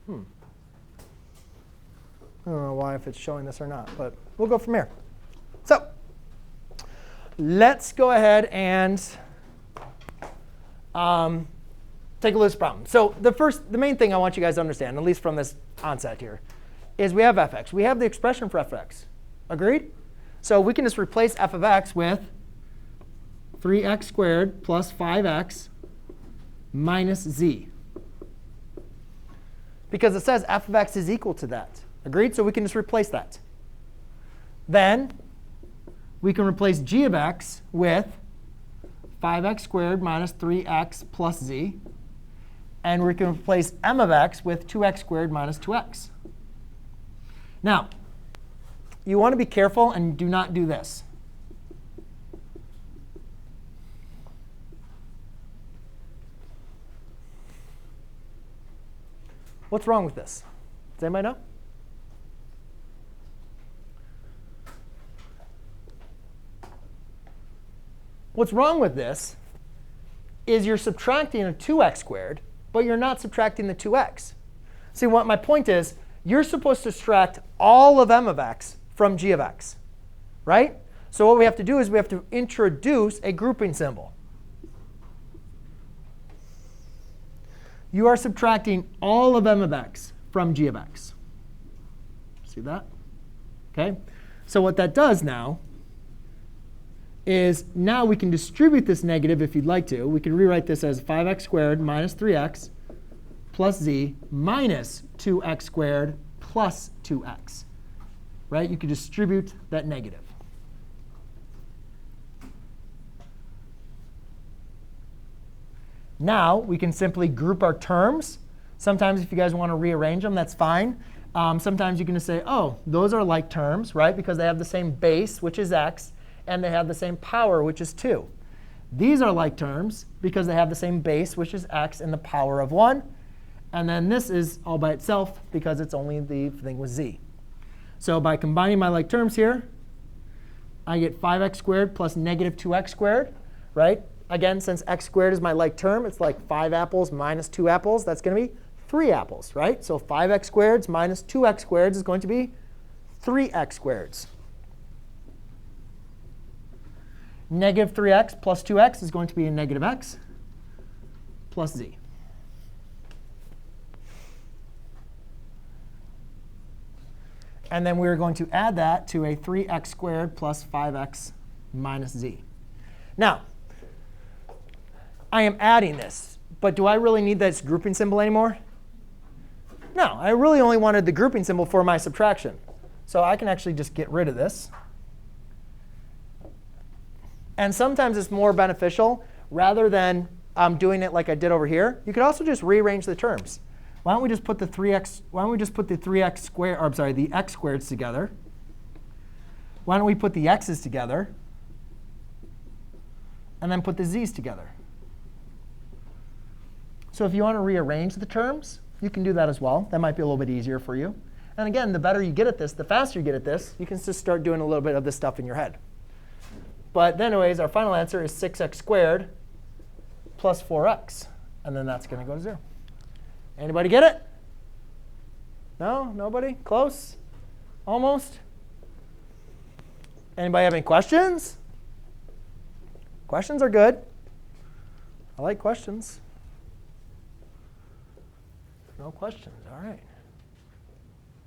I don't know why if it's showing this or not, but we'll go from here. So let's go ahead and take a look at this problem. So the main thing I want you guys to understand, at least from this onset here, is we have fx. We have the expression for fx. Agreed? So we can just replace f of x with 3x squared plus 5x minus z. Because it says f of x is equal to that. Agreed? So we can just replace that. Then we can replace g of x with 5x squared minus 3x plus z. And we can replace m of x with 2x squared minus 2x. Now, you want to be careful and do not do this. What's wrong with this? Does anybody know? What's wrong with this is you're subtracting a 2x squared, but you're not subtracting the 2x. See, what my point is, you're supposed to subtract all of m of x from g of x, right? So what we have to do is we have to introduce a grouping symbol. You are subtracting all of m of x from g of x. See that? OK? So what that does now is now we can distribute this negative if you'd like to. We can rewrite this as 5x squared minus 3x plus z minus 2x squared plus 2x. Right? You can distribute that negative. Now we can simply group our terms. Sometimes if you guys want to rearrange them, that's fine. Sometimes you can just say, oh, those are like terms, right? Because they have the same base, which is x, and they have the same power, which is 2. These are like terms because they have the same base, which is x, and the power of 1. And then this is all by itself because it's only the thing with z. So by combining my like terms here, I get 5x squared plus negative 2x squared, right? Again, since x squared is my like term, it's like 5 apples minus 2 apples. That's going to be 3 apples, right? So 5x squareds minus 2x squareds is going to be 3x squareds. Negative 3x plus 2x is going to be a negative x plus z. And then we're going to add that to a 3x squared plus 5x minus z. Now, I am adding this. But do I really need this grouping symbol anymore? No, I really only wanted the grouping symbol for my subtraction. So I can actually just get rid of this. And sometimes it's more beneficial, rather than doing it like I did over here, you could also just rearrange the terms. Why don't we just put the 3x? Why don't we just put the 3x squared, or I'm sorry, the x squareds together? Why don't we put the x's together, and then put the z's together? So if you want to rearrange the terms, you can do that as well. That might be a little bit easier for you. And again, the better you get at this, the faster you get at this, you can just start doing a little bit of this stuff in your head. But then anyways, our final answer is 6x squared plus 4x. And then that's going to go to 0. Anybody get it? No? Nobody? Close? Almost? Anybody have any questions? Questions are good. I like questions. No questions. All right.